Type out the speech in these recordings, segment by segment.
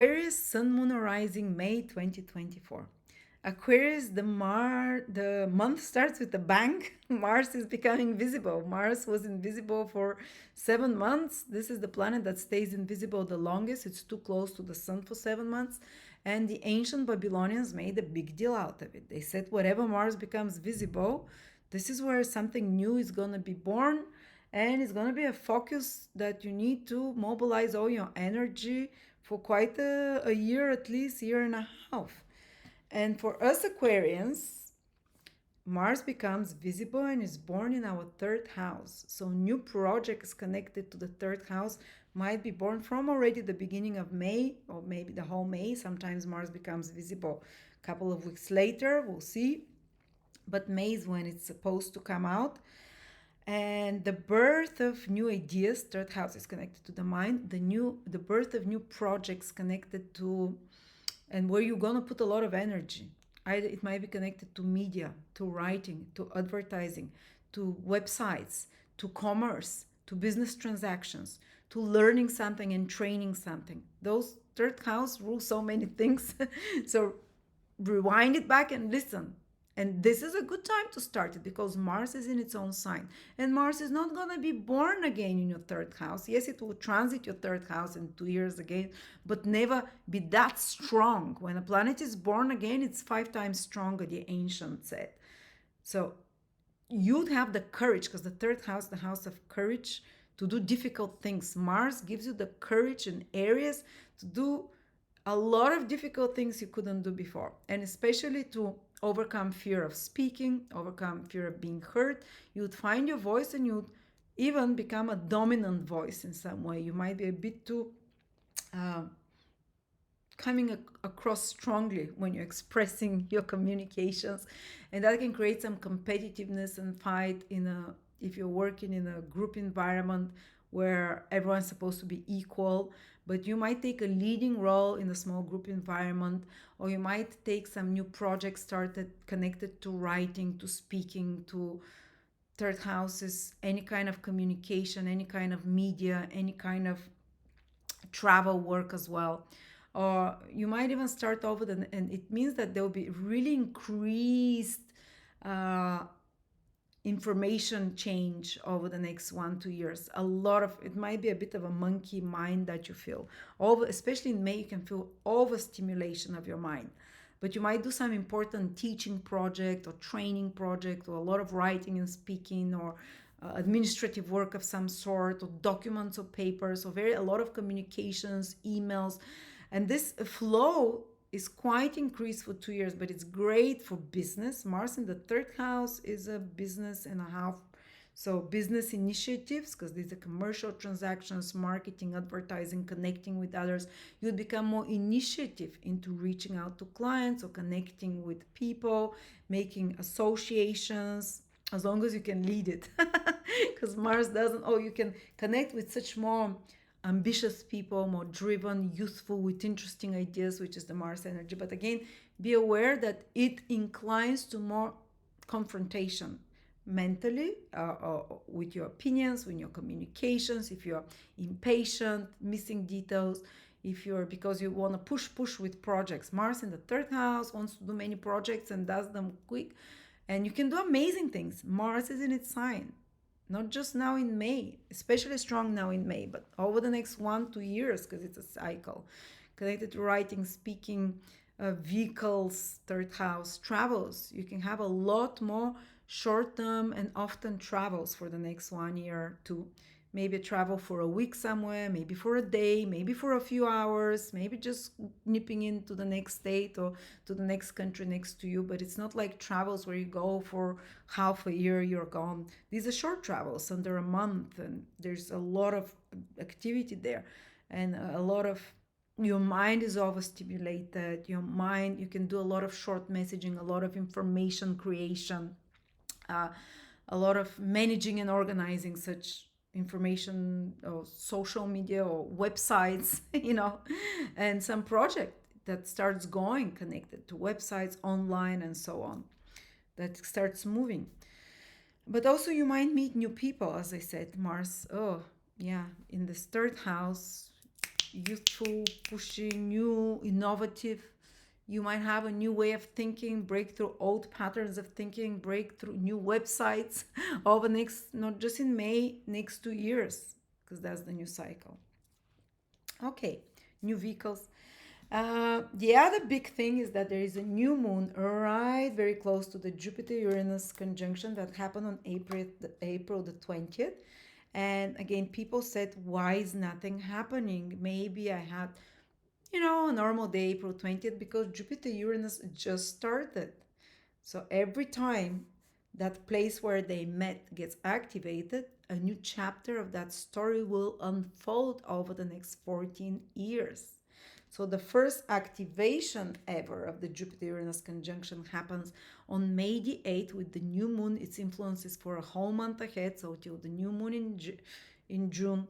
Aquarius, Sun, Moon, or Rising, May 2024. Aquarius, the month starts with a bang. Mars is becoming visible. Mars was invisible for 7 months. This is the planet that stays invisible the longest. It's too close to the sun for 7 months. And the ancient Babylonians made a big deal out of it. They said wherever Mars becomes visible, this is where something new is going to be born. And it's going to be a focus that you need to mobilize all your energy for quite a year, at least year and a half. And for us Aquarians, Mars becomes visible and is born in our third house. So new projects connected to the third house might be born from already the beginning of May, or maybe the whole May. Sometimes Mars becomes visible a couple of weeks later, we'll see. But May is when it's supposed to come out. And the birth of new ideas, third house is connected to the mind, the birth of new projects connected to, and where you're going to put a lot of energy. Either it might be connected to media, to writing, to advertising, to websites, to commerce, to business transactions, to learning something and training something. Those third house rules so many things. So rewind it back and listen. And this is a good time to start it because Mars is in its own sign. And Mars is not going to be born again in your third house. Yes, it will transit your third house in 2 years again, but never be that strong. When a planet is born again, it's 5 times stronger, the ancient said. So you'd have the courage, because the third house, the house of courage, to do difficult things. Mars gives you the courage in Aries to do a lot of difficult things you couldn't do before, and especially to overcome fear of speaking, overcome fear of being heard. You'd find your voice and you'd even become a dominant voice in some way. You might be a bit too uh, coming across strongly when you're expressing your communications, and that can create some competitiveness and fight in a, if you're working in a group environment where everyone's supposed to be equal, but you might take a leading role in a small group environment, or you might take some new project started connected to writing, to speaking, to third houses, any kind of communication, any kind of media, any kind of travel work as well. Or you might even start off with and it means that there will be really increased uh, information change over the next 1 2 years. A lot of it might be a bit of a monkey mind that you feel over, especially in May. You can feel overstimulation of your mind, but you might do some important teaching project or training project, or a lot of writing and speaking, or administrative work of some sort, or documents or papers, or very a lot of communications, emails. And this flow is quite increased for 2 years, but it's great for business. Mars in the third house is a business and a half. So business initiatives, because these are commercial transactions, marketing, advertising, connecting with others, you'll become more initiative into reaching out to clients or connecting with people, making associations, as long as you can lead it. Because Mars doesn't, oh, you can connect with such more ambitious people, more driven, youthful, with interesting ideas, which is the Mars energy. But again, be aware that it inclines to more confrontation mentally, with your opinions, with your communications. If you're impatient, missing details, if you're, because you want to push with projects. Mars in the third house wants to do many projects and does them quick, and you can do amazing things. Mars is in its sign, not just now in May, especially strong now in May, but over the next 1 2 years, because it's a cycle connected to writing, speaking, vehicles, third house, travels. You can have a lot more short term and often travels for the next 1 year or two. Maybe travel for a week somewhere, maybe for a day, maybe for a few hours, maybe just nipping into the next state or to the next country next to you. But it's not like travels where you go for half a year, you're gone. These are short travels under a month, and there's a lot of activity there, and a lot of, your mind is overstimulated. Your mind, you can do a lot of short messaging, a lot of information creation, uh, a lot of managing and organizing such information or social media or websites, and some project that starts going connected to websites online and so on, that starts moving. But also you might meet new people, as I said. Mars, oh yeah, in this third house, youthful, pushing, new, innovative. You might have a new way of thinking, break through old patterns of thinking, break through new websites over next, not just in May, next 2 years, because that's the new cycle. Okay, new vehicles. The other big thing is that there is a new moon right very close to the Jupiter Uranus conjunction that happened on April the 20th. And again, people said, why is nothing happening? Maybe I had, a normal day, April 20th, because Jupiter Uranus just started. So every time that place where they met gets activated, a new chapter of that story will unfold over the next 14 years. So the first activation ever of the Jupiter Uranus conjunction happens on May the 8th with the new moon. Its influence is for a whole month ahead, so till the new moon in June,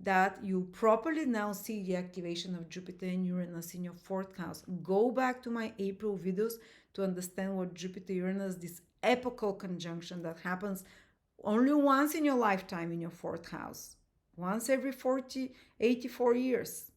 that you properly now see the activation of Jupiter and Uranus in your fourth house. Go back to my April videos to understand what Jupiter Uranus, this epochal conjunction that happens only once in your lifetime in your fourth house, once every 84 years.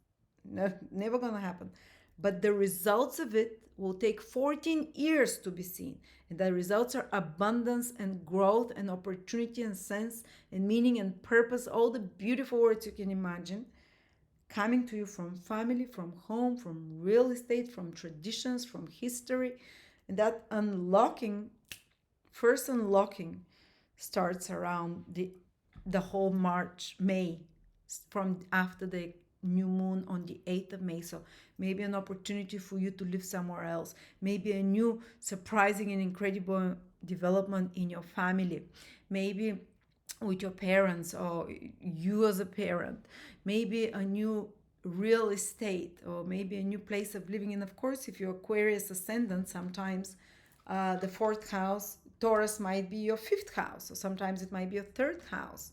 No, never gonna happen. But the results of it will take 14 years to be seen. And the results are abundance and growth and opportunity and sense and meaning and purpose, all the beautiful words you can imagine coming to you from family, from home, from real estate, from traditions, from history. And that unlocking, first unlocking, starts around the whole March, May, from after the new moon on the 8th of May. So maybe an opportunity for you to live somewhere else, maybe a new surprising and incredible development in your family, maybe with your parents or you as a parent, maybe a new real estate or maybe a new place of living. And of course, if you're Aquarius ascendant, sometimes the fourth house, Taurus, might be your fifth house, or sometimes it might be your third house.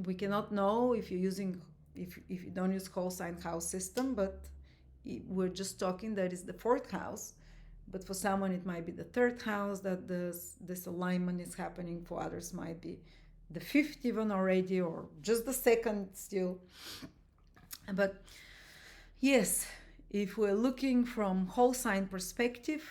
We cannot know if you're using, if you don't use whole sign house system, but we're just talking that is the fourth house. But for someone, it might be the third house that this alignment is happening. For others, might be the fifth even already, or just the second still. But yes, if we're looking from whole sign perspective,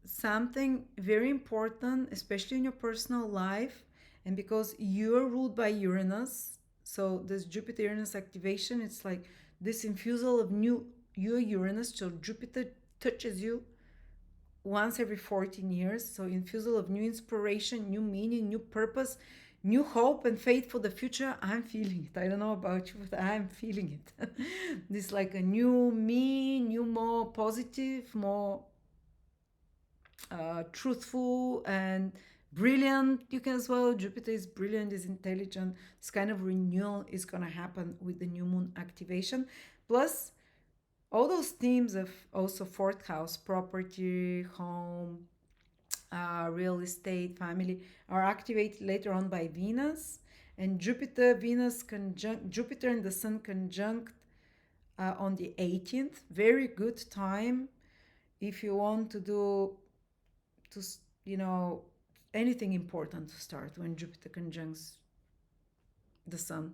something very important, especially in your personal life, and because you're ruled by Uranus, so this Jupiter Uranus activation, it's like this infusal of new your Uranus. So Jupiter touches you once every 14 years. So infusal of new inspiration, new meaning, new purpose, new hope and faith for the future. I'm feeling it. I don't know about you, but I'm feeling it. This like a new me, new, more positive, more truthful and brilliant. You can as well. Jupiter is brilliant, is intelligent. This kind of renewal is going to happen with the new moon activation. Plus, all those themes of also fourth house, property, home, real estate, family, are activated later on by Venus. And Venus conjunct, Jupiter and the Sun conjunct on the 18th. Very good time if you want to do, to anything important to start when Jupiter conjuncts the Sun.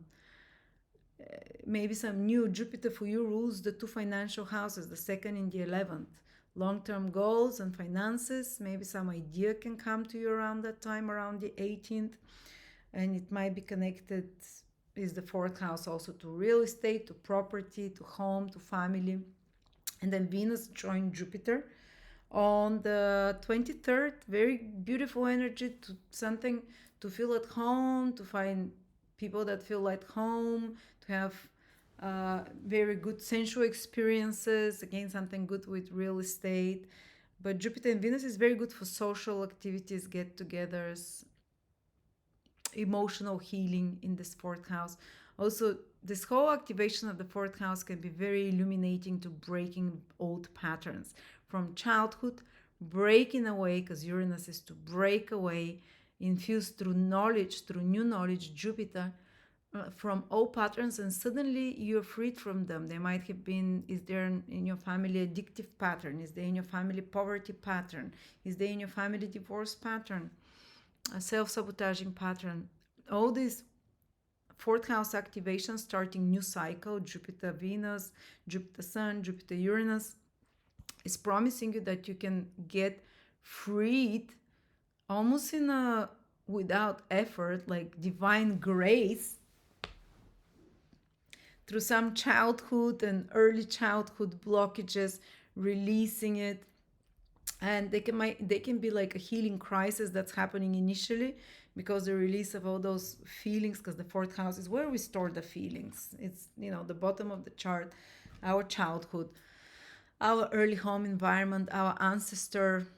Maybe some new Jupiter for you rules the two financial houses, the second and the 11th. Long-term goals and finances, maybe some idea can come to you around that time, around the 18th. And it might be connected, is the fourth house also, to real estate, to property, to home, to family. And then Venus joined Jupiter on the 23rd. Very beautiful energy, to something to feel at home, to find people that feel at home, to have very good sensual experiences. Again, something good with real estate. But Jupiter and Venus is very good for social activities, get-togethers, emotional healing in this fourth house. Also, this whole activation of the fourth house can be very illuminating to breaking old patterns from childhood, breaking away, because Uranus is to break away, infused through knowledge, through new knowledge, Jupiter, from old patterns, and suddenly you're freed from them. They might have been, is there in your family addictive pattern? Is there in your family poverty pattern? Is there in your family divorce pattern? A self-sabotaging pattern? All these fourth house activation, starting new cycle, Jupiter, Venus, Jupiter, Sun, Jupiter, Uranus, is promising you that you can get freed almost in a without effort, like divine grace, through some childhood and early childhood blockages, releasing it. And they can be like a healing crisis that's happening initially because the release of all those feelings, because the fourth house is where we store the feelings. It's, the bottom of the chart, our childhood, our early home environment, our ancestors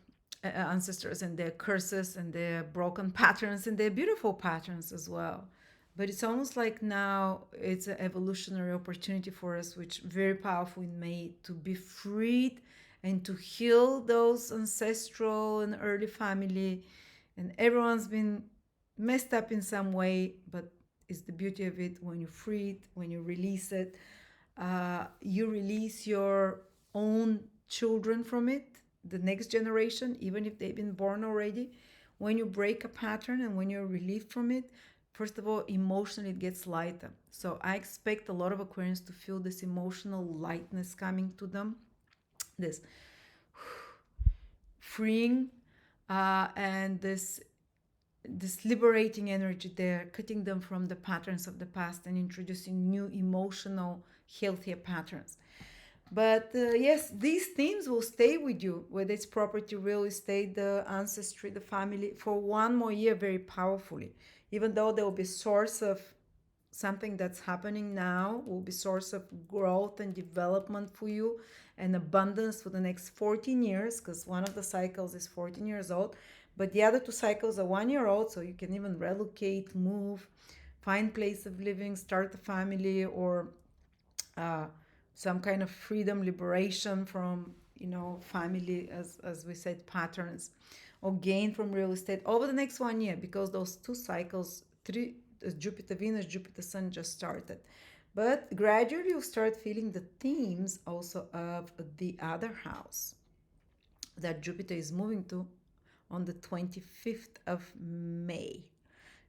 and their curses and their broken patterns and their beautiful patterns as well. But it's almost like now it's an evolutionary opportunity for us, which very powerful in May, to be freed and to heal those ancestral and early family. And everyone's been messed up in some way, but it's the beauty of it. When you free it, when you release it, you release your own children from it, the next generation, even if they've been born already. When you break a pattern and when you're relieved from it, first of all, emotionally it gets lighter. So I expect a lot of Aquarians to feel this emotional lightness coming to them, this freeing, and this liberating energy there, cutting them from the patterns of the past and introducing new emotional, healthier patterns. But yes, these themes will stay with you, whether it's property, real estate, the ancestry, the family, for one more year very powerfully. Even though there will be source of something that's happening now, will be source of growth and development for you and abundance for the next 14 years, because one of the cycles is 14 years old, but the other two cycles are 1 year old, so you can even relocate, move, find place of living, start a family, or some kind of freedom, liberation from, family, as we said, patterns, or gain from real estate over the next 1 year, because those two cycles, Jupiter, Venus, Jupiter, Sun just started. But gradually you'll start feeling the themes also of the other house that Jupiter is moving to on the 25th of May.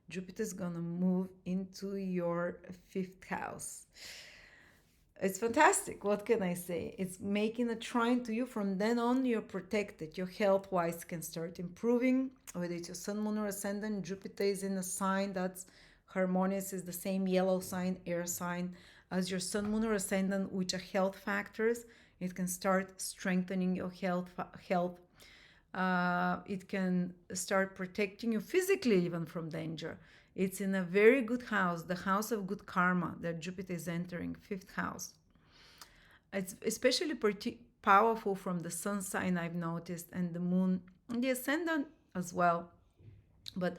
Jupiter is going to move into your fifth house. It's fantastic. What can I say? It's making a trine to you. From then on, you're protected. Your health wise can start improving. Whether it's your sun, moon, or ascendant, Jupiter is in a sign that's harmonious, is the same yellow sign, air sign, as your sun, moon, or ascendant, which are health factors. It can start strengthening your health. It can start protecting you physically even from danger. It's in a very good house, the house of good karma that Jupiter is entering, fifth house. It's especially powerful from the sun sign, I've noticed, and the moon, and the ascendant as well. But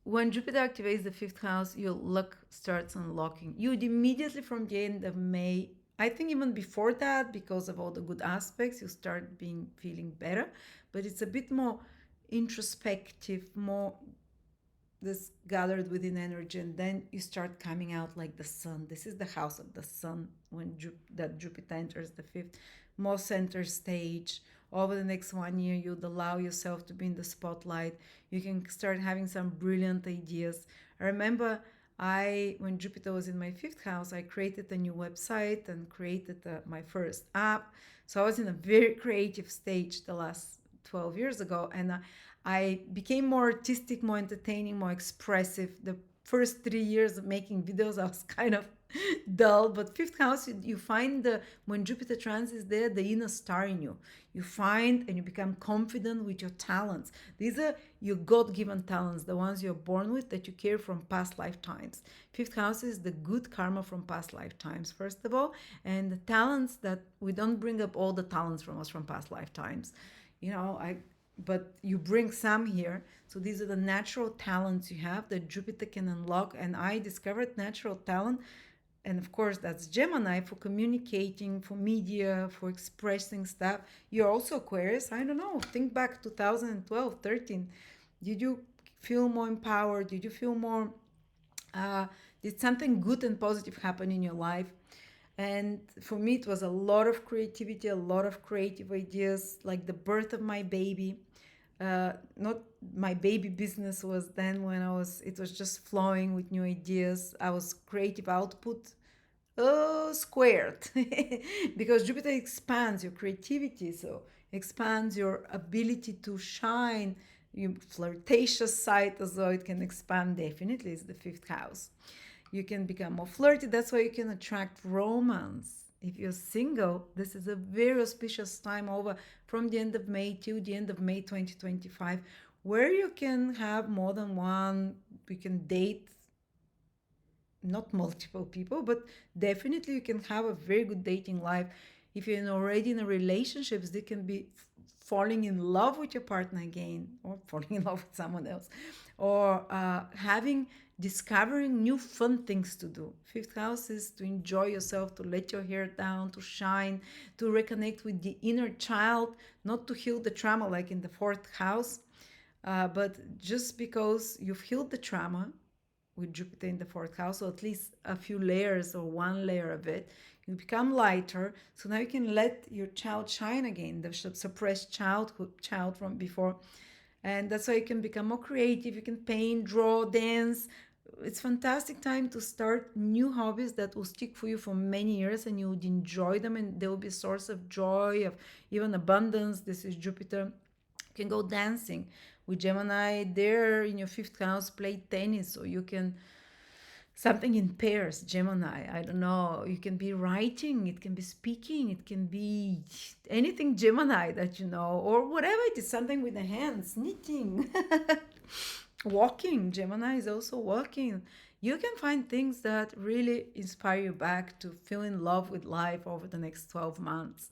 when Jupiter activates the fifth house, your luck starts unlocking. You'd immediately from the end of May, I think even before that, because of all the good aspects, you start feeling better. But it's a bit more introspective, more this gathered within energy, and then you start coming out like the sun. This is the house of the sun when that Jupiter enters the fifth, more center stage. Over the next 1 year, you'd allow yourself to be in the spotlight. You can start having some brilliant ideas. I remember when Jupiter was in my fifth house, I created a new website and created my first app. So I was in a very creative stage the last 12 years ago, and I became more artistic, more entertaining, more expressive. The first 3 years of making videos, I was kind of dull. But fifth house, you find when Jupiter trans is there, the inner star in you. You find and you become confident with your talents. These are your God-given talents, the ones you're born with that you carry from past lifetimes. Fifth house is the good karma from past lifetimes, first of all, and the talents that we don't bring up all the talents from us from past lifetimes. But you bring some here. So these are the natural talents you have that Jupiter can unlock. And I discovered natural talent. And of course, that's Gemini, for communicating, for media, for expressing stuff. You're also Aquarius. I don't know. Think back 2012, 13. Did you feel more empowered? Did you feel more, did something good and positive happen in your life? And for me, it was a lot of creativity, a lot of creative ideas, like the birth of my baby. Not my baby business was then when it was just flowing with new ideas. I was creative output squared because Jupiter expands your creativity, so expands your ability to shine. Your flirtatious side as well, it can expand definitely. It's the fifth house. You can become more flirty. That's why you can attract romance. If you're single, this is a very auspicious time over from the end of May till the end of May 2025, where you can have more than one. You can date not multiple people, but definitely you can have a very good dating life. If you're already in a relationships, they can be falling in love with your partner again, or falling in love with someone else, or having discovering new fun things to do. Fifth house is to enjoy yourself, to let your hair down, to shine, to reconnect with the inner child, not to heal the trauma like in the fourth house, but just because you've healed the trauma with Jupiter in the fourth house, or at least a few layers or one layer of it, you become lighter. So now you can let your child shine again, the suppressed child from before. And that's why you can become more creative. You can paint, draw, dance. It's fantastic time to start new hobbies that will stick for you for many years, and you would enjoy them, and they will be a source of joy, of even abundance. This is Jupiter. You can go dancing with Gemini there in your fifth house, play tennis, or you can something in pairs. Gemini, I don't know, you can be writing, it can be speaking, it can be anything Gemini that you know, or whatever it is, something with the hands, knitting, walking. Gemini is also walking. You can find things that really inspire you back to feel in love with life over the next 12 months.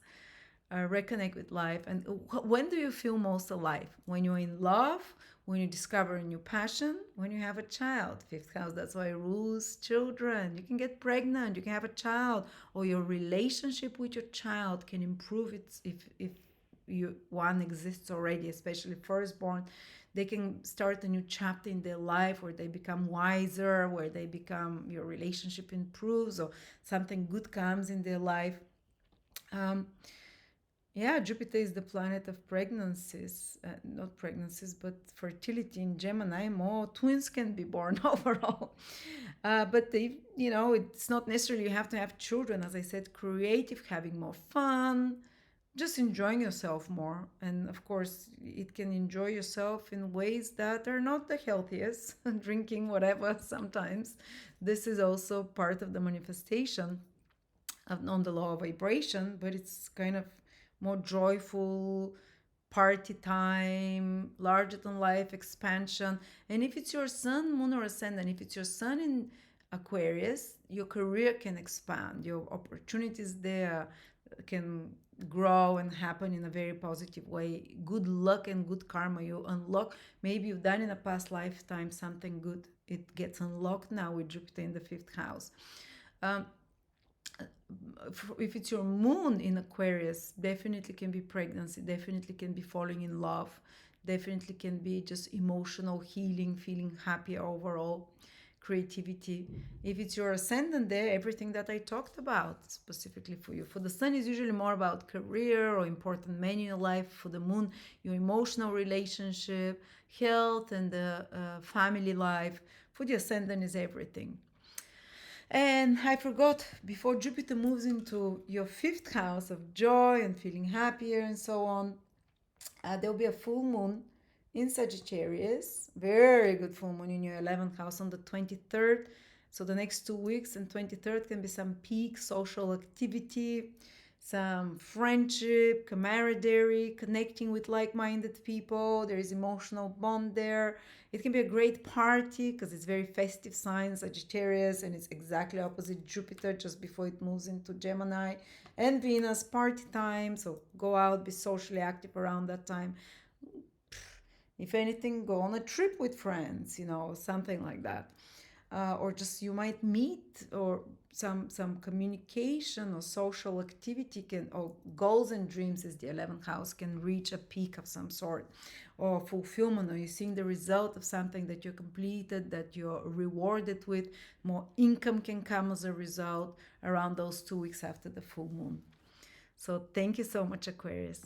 Reconnect with life. And when do you feel most alive? When you're in love, when you discover a new passion, when you have a child. Fifth house, that's why it rules children. You can get pregnant, you can have a child, or your relationship with your child can improve it if you one exists already, especially firstborn. They can start a new chapter in their life where they become wiser, where they become your relationship improves, or something good comes in their life. Um, yeah, Jupiter is the planet of pregnancies, not pregnancies, but fertility in Gemini. More twins can be born overall. But it's not necessarily you have to have children. As I said, creative, having more fun, just enjoying yourself more. And of course, it can enjoy yourself in ways that are not the healthiest, drinking whatever sometimes. This is also part of the manifestation on the law of vibration, but it's kind of more joyful party time, larger than life expansion. And if it's your sun, moon, or ascendant, if it's your sun in Aquarius, your career can expand, your opportunities there can grow and happen in a very positive way. Good luck and good karma you unlock. Maybe you've done in a past lifetime something good. It gets unlocked now with Jupiter in the fifth house. Um, if it's your moon in Aquarius, definitely can be pregnancy, definitely can be falling in love, definitely can be just emotional healing, feeling happy overall, creativity. If it's your ascendant there, everything that I talked about specifically for you. For the sun is usually more about career or important men in your life. For the moon, your emotional relationship, health, and the family life. For the ascendant is everything. And I forgot, before Jupiter moves into your fifth house of joy and feeling happier and so on, there will be a full moon in Sagittarius. Very good full moon in your 11th house on the 23rd. So the next 2 weeks, and 23rd can be some peak social activity, some friendship, camaraderie, connecting with like-minded people. There is emotional bond there. It can be a great party because it's very festive sign, Sagittarius, and it's exactly opposite Jupiter just before it moves into Gemini. And Venus, party time. So go out, be socially active around that time. If anything, go on a trip with friends, something like that. Or just you might meet, or some communication or social activity can, or goals and dreams is the 11th house, can reach a peak of some sort, or fulfillment, or you're seeing the result of something that you completed, that you're rewarded with. More income can come as a result around those 2 weeks after the full moon. So thank you so much, Aquarius.